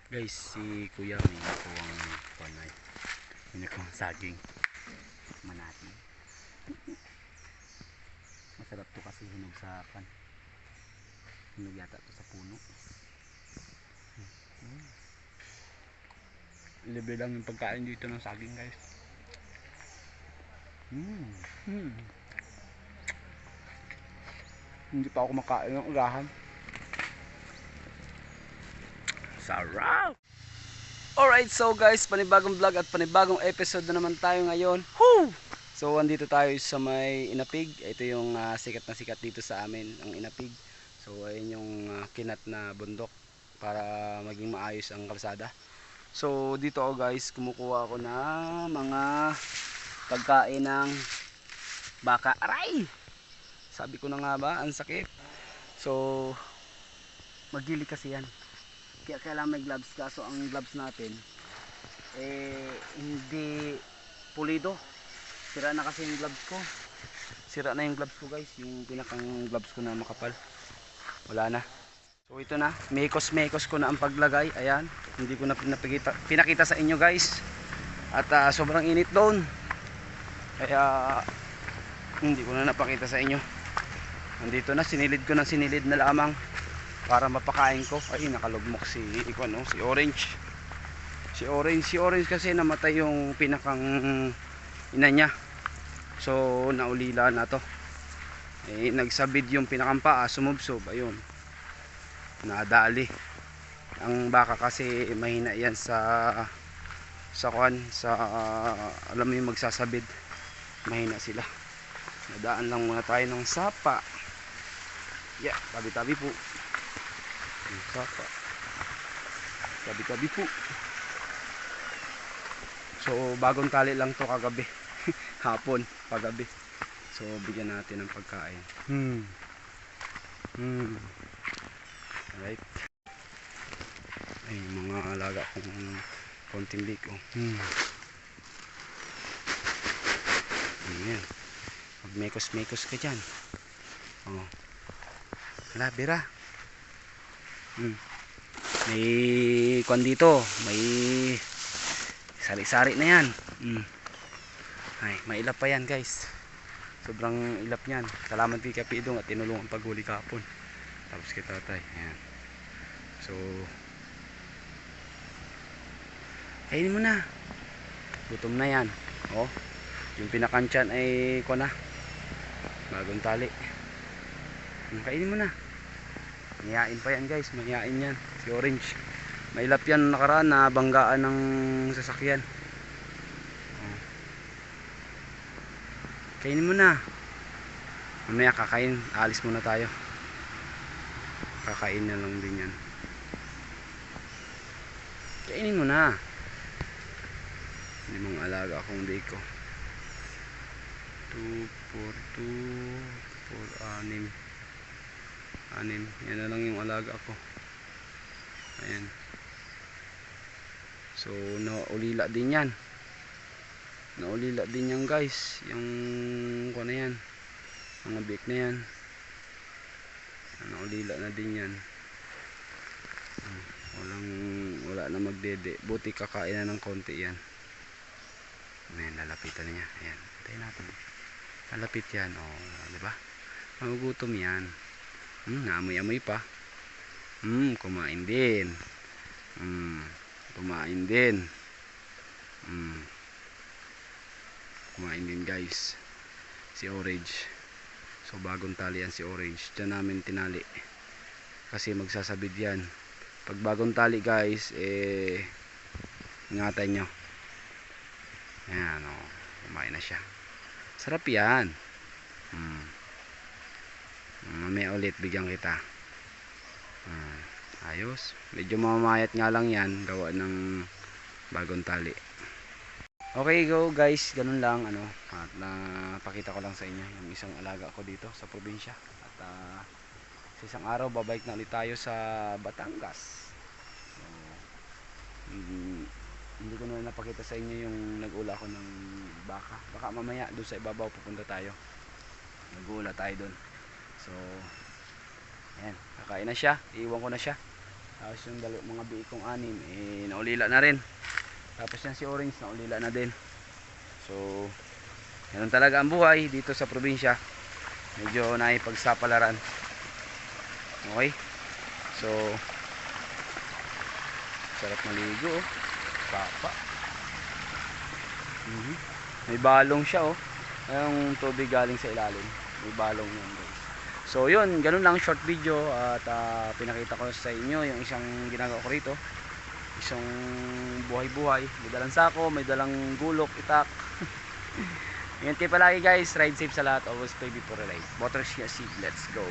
Guys, si kuya may nakuwang panay. May nakuwang saging. Manati. Masarap to kasi hinog sa pan. Hinog yata to sa puno. Libre lang yung pagkain dito ng saging, guys. Hindi pa ako makain ng ulahan. Sarap! Alright, so guys, panibagong vlog at panibagong episode na naman tayo ngayon. Woo! So, andito tayo sa may Inapig. Ito yung sikat na sikat dito sa amin, ang Inapig. So, ayun yung kinat na bundok para maging maayos ang kalsada. So, dito ako guys, kumukuha ako ng mga pagkain ng baka. Aray! Sabi ko na nga ba, ang sakit. So, magili kasi yan. Kaya kailangan may gloves, kaso ang gloves natin hindi pulido. Sira na kasi yung gloves ko. Sira na yung gloves ko guys, yung pinakang gloves ko na makapal. Wala na. So ito na, mekos ko na ang paglagay. Ayan, hindi ko na pinakita sa inyo guys. At sobrang init doon. Kaya hindi ko na napakita sa inyo. Nandito na, sinilid ko ng sinilid na lamang para mapakain ko. Ay, nakalugmok si Orange. Si Orange kasi namatay yung pinakang ina niya. So, naulila na to. Nagsabid yung pinakang paa, sumubsob, ayun. Nadali. Ang baka kasi mahina yan sa alam mo yung magsasabid. Mahina sila. Nadaan lang muna tayo ng sapa. Yeah, tabi-tabi po. Sapa. Tabi-tabi po. So bagong tali lang to kagabi. Hapon, pagabi. So bigyan natin ng pagkain. Alright. Ay, mga alaga kong konting biko. Ayan. Magmekos-mekos ka dyan. Oh. Hala, bira. May kwan dito, may sari-sari na yan. Ay, mailap pa yan guys. Sobrang ilap niyan. Salamat kay Kapidong at tinulungan paghuli kahapon. Tapos kay tatay. Ayan. So, kainin mo na. Gutom na yan. Oh, yung pinakansyan ay kwan na. Bagong tali. Kainin mo na. Mayayain pa yan guys, mayayain yan si Orange. Mailap yan nakaraan na banggaan ng sasakyan. Kainin mo na. Mamaya kakain, alis muna tayo. Kakain na lang din yan. Kainin mo na. Limang alaga akong biko. 2, 4, 2, 4, 6. 6, yan na lang yung alaga ko. Ayan. So naulila din yan. Naulila din yan guys. Yung ano yan, mga bik na yan. Naulila na din yan. Wala na magdede. Buti kakain na ng konti yan. Ayan, lalapitan niya. Ayan, tayo natin. Lalapit yan. O, diba? Magugutom yan. Naamoy-amoy pa. Kumain din. Kumain din. Kumain din guys. Si Orange. So bagong tali yan si Orange. Diyan namin tinali. Kasi magsasabid yan. Pag bagong tali guys, ingatan nyo. Ayan o. Kumain na siya. Sarap yan. Mamaya ulit bigyan kita. Ayos. Medyo mamamayat nga lang yan. Gawa ng bagong tali. Okay go guys. Ganun lang. At napakita ko lang sa inyo yung isang alaga ko dito sa probinsya. At sa isang araw babalik na ulit tayo sa Batangas. So, hindi ko na napakita sa inyo yung nag-ula ko ng baka. Baka mamaya doon sa ibabaw pupunta tayo. Nag-ula tayo doon. So, ayan, kakain na siya. Iiwan ko na siya. Tapos yung mga biik kong 6 naulila na rin. Tapos yan si Orange naulila na din. So ganun talaga ang buhay dito sa probinsya. Medyo naipagsapalaran. Okay? So sarap maligo oh. Papa. May balong siya oh. Yung tubig galing sa ilalim. May balong yan guys. So yun, ganun lang short video. At pinakita ko sa inyo yung isang ginagawa ko rito. Isang buhay-buhay. May dalang sako, may dalang gulok, itak. Ingat kayo palagi guys. Ride safe sa lahat. Always play before ride. Motor Sia Seat. Let's go.